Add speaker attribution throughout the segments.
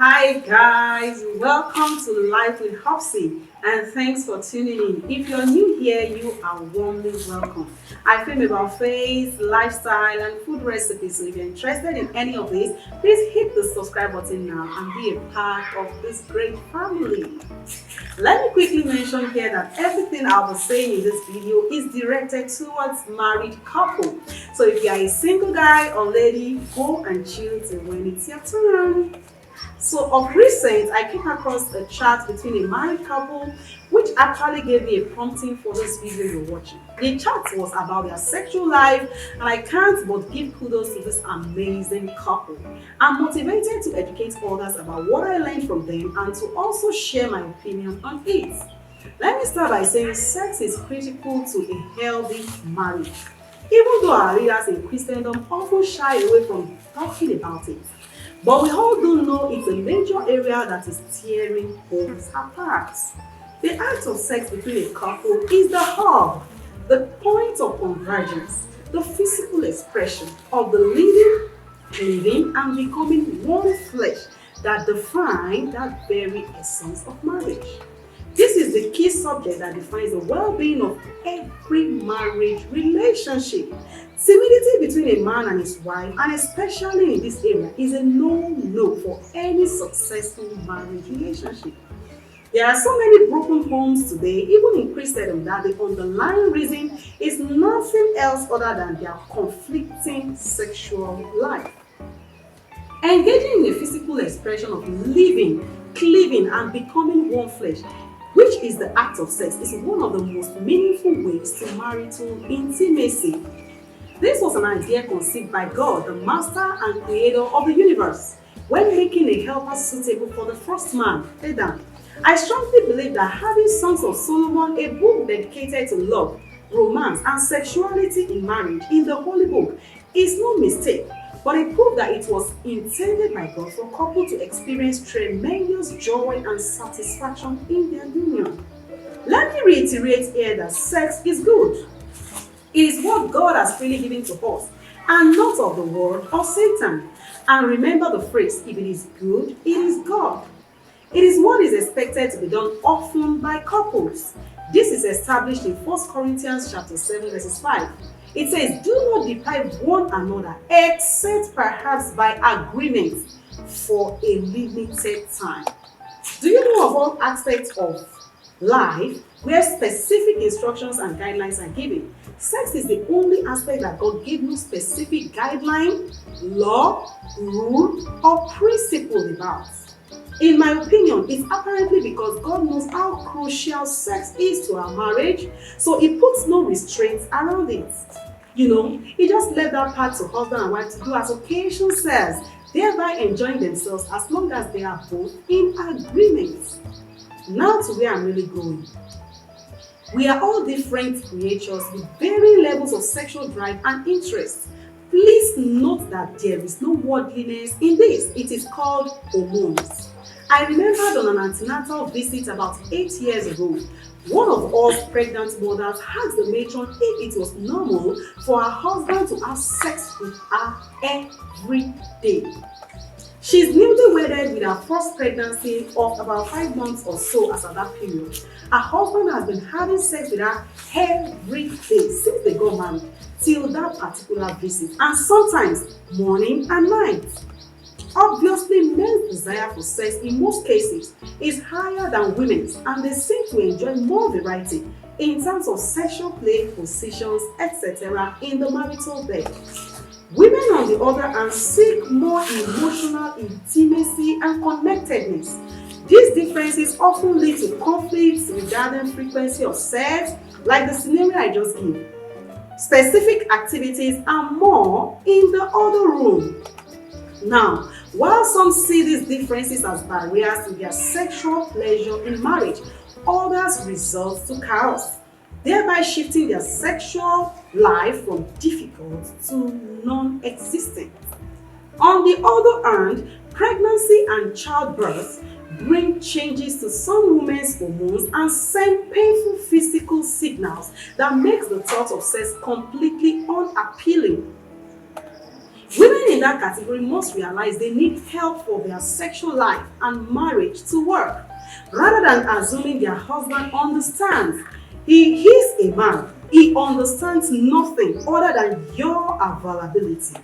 Speaker 1: Hi guys, welcome to Life with Hopsy and thanks for tuning in. If you're new here, you are warmly welcome. I film about faith, lifestyle and food recipes, so if you're interested in any of these, please hit the subscribe button now and be a part of this great family. Let me quickly mention here that everything I'll be saying in this video is directed towards married couple. So if you are a single guy or lady, go and chill till when it's your turn. So of recent, I came across a chat between a married couple which actually gave me a prompting for this video you're watching. The chat was about their sexual life and I can't but give kudos to this amazing couple. I'm motivated to educate others about what I learned from them and to also share my opinion on it. Let me start by saying sex is critical to a healthy marriage. Even though our leaders in Christendom often shy away from talking about it. But we all do know it's a major area that is tearing homes apart. The act of sex between a couple is the hub, the point of convergence, the physical expression of the living and becoming one flesh that define that very essence of marriage. This is the key subject that defines the well-being of every marriage relationship. Similitude between a man and his wife, and especially in this area, is a no-no for any successful marriage relationship. There are so many broken homes today, even in Christendom, that the underlying reason is nothing else other than their conflicting sexual life. Engaging in a physical expression of living, cleaving, and becoming one flesh, which is the act of sex, is one of the most meaningful ways to marital intimacy. This was an idea conceived by God, the master and creator of the universe, when making a helper suitable for the first man, Adam. I strongly believe that having Songs of Solomon, a book dedicated to love, romance, and sexuality in marriage in the Holy Book, is no mistake, but a proof that it was intended by God for couples to experience tremendous joy and satisfaction in their union. Let me reiterate here that sex is good. It is what God has freely given to us, and not of the world or Satan. And remember the phrase, if it is good, it is God. It is what is expected to be done often by couples. This is established in 1 Corinthians chapter 7, verses 5. It says, do not deprive one another, except perhaps by agreement for a limited time. Do you know of all aspects of life where specific instructions and guidelines are given? Sex is the only aspect that God gave no specific guideline, law, rule, or principle about. In my opinion, it's apparently because God knows how crucial sex is to our marriage, so He puts no restraints around it. He just left that part to husband and wife to do as occasion says, thereby enjoying themselves as long as they are both in agreement. Now to where I'm really going. We are all different creatures with varying levels of sexual drive and interest. Please note that there is no worldliness in this. It is called hormones. I remembered on an antenatal visit about 8 years ago, one of us pregnant mothers asked the matron if it was normal for her husband to have sex with her every day. She's newly wedded with her first pregnancy of about 5 months or so as at that period. Her husband has been having sex with her every day since they got married till that particular visit, and sometimes morning and night. Obviously, men's desire for sex in most cases is higher than women's, and they seem to enjoy more variety in terms of sexual play, positions, etc. in the marital bed. Women, on the other hand, seek more emotional intimacy and connectedness. These differences often lead to conflicts regarding frequency of sex, like the scenario I just gave, specific activities, and more in the other room. Now, while some see these differences as barriers to their sexual pleasure in marriage, others resort to chaos, thereby shifting their sexual life from difficult to non-existent. On the other hand, pregnancy and childbirth bring changes to some women's hormones and send painful physical signals that makes the thought of sex completely unappealing. Women in that category must realize they need help for their sexual life and marriage to work, rather than assuming their husband understands. He is a man. He understands nothing other than your availability.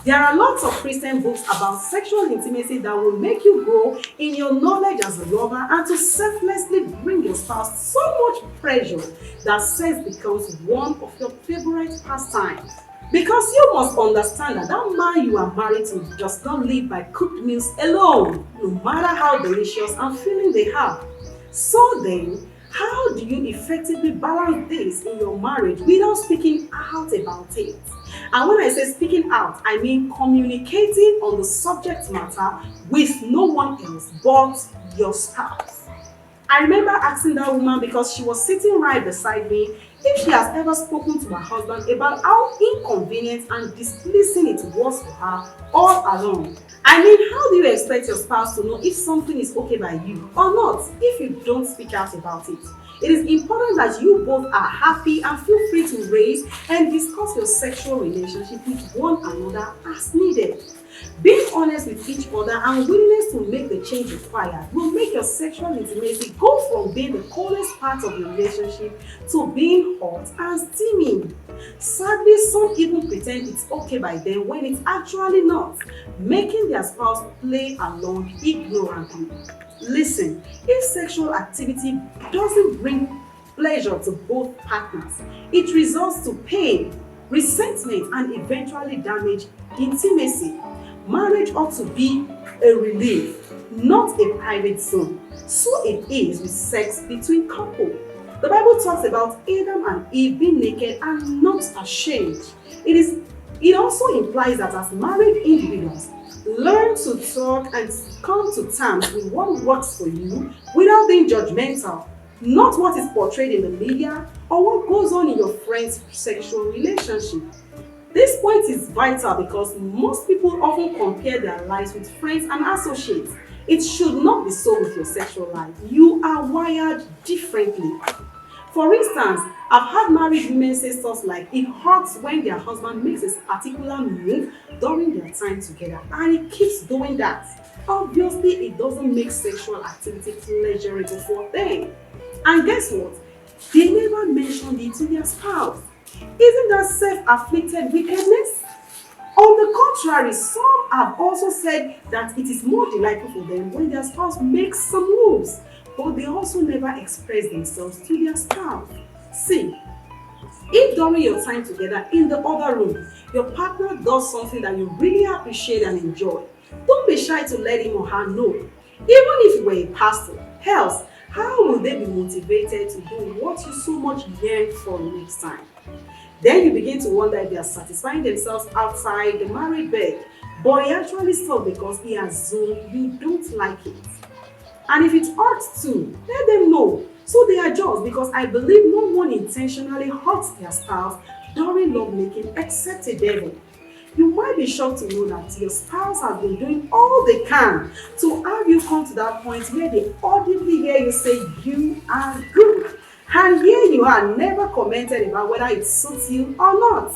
Speaker 1: There are lots of Christian books about sexual intimacy that will make you grow in your knowledge as a lover and to selflessly bring your spouse so much pleasure that sex becomes one of your favorite pastimes. Because you must understand that that man you are married to does not live by cooked meals alone, no matter how delicious and filling they are. So then, how do you effectively balance this in your marriage without speaking out about it? And when I say speaking out, I mean communicating on the subject matter with no one else but your spouse. I remember asking that woman, because she was sitting right beside me, if she has ever spoken to her husband about how inconvenient and displeasing it was for her all along. I mean, how do you expect your spouse to know if something is okay by you or not if you don't speak out about it? It is important that you both are happy and feel free to raise and discuss your sexual relationship with one another as needed. Being honest with each other and willingness to make the change required will make your sexual intimacy go from being the coldest part of your relationship to being hot and steaming. Sadly, some even pretend it's okay by them when it's actually not, making their spouse play along ignorantly. Listen, if sexual activity doesn't bring pleasure to both partners, it results to pain, resentment, and eventually damage intimacy. Marriage ought to be a relief, not a private zone. So it is with sex between couples. The Bible talks about Adam and Eve being naked and not ashamed. It also implies that as married individuals, learn to talk and come to terms with what works for you without being judgmental, not what is portrayed in the media or what goes on in your friend's sexual relationship. This point is vital because most people often compare their lives with friends and associates. It should not be so with your sexual life. You are wired differently. For instance, I've had married women say stuff like it hurts when their husband makes a particular move during their time together and he keeps doing that. Obviously, it doesn't make sexual activity pleasurable for them. And guess what? They never mentioned it to their spouse. Isn't that self-afflicted wickedness? On the contrary, some have also said that it is more delightful for them when their spouse makes some moves, but they also never express themselves to their spouse. See, if during your time together in the other room, your partner does something that you really appreciate and enjoy, don't be shy to let him or her know. Even if you were a pastor, else, how will they be motivated to do what you so much yearn for next time? Then you begin to wonder if they are satisfying themselves outside the married bed, but he actually stopped because he assumed you don't like it. And if it hurts too, let them know so they adjust, because I believe no one intentionally hurts their spouse during lovemaking except a devil. You might be shocked to know that your spouse has been doing all they can to have you come to that point where they audibly hear you say you are good. And here you are, never commented about whether it suits you or not.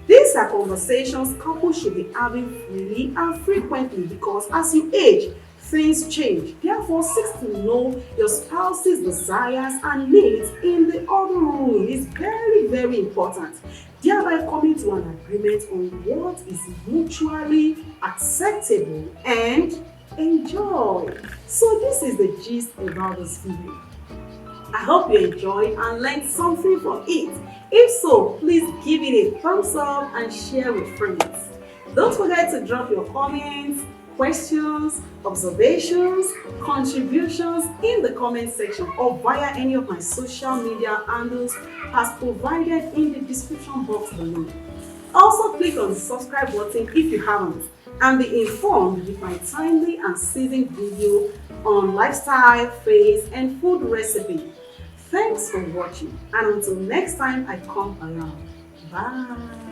Speaker 1: These are conversations couples should be having freely and frequently, because as you age, things change. Therefore, seek to know your spouse's desires and needs in the other room is very, very important. Thereby coming to an agreement on what is mutually acceptable and enjoy. So this is the gist about this video. I hope you enjoyed and learned something from it. If so, please give it a thumbs up and share with friends. Don't forget to drop your comments, questions, observations, contributions in the comment section or via any of my social media handles as provided in the description box below. Also click on the subscribe button if you haven't, and be informed with my timely and seasoned video on lifestyle, face, and food recipe. Thanks for watching, and until next time I come around. Bye.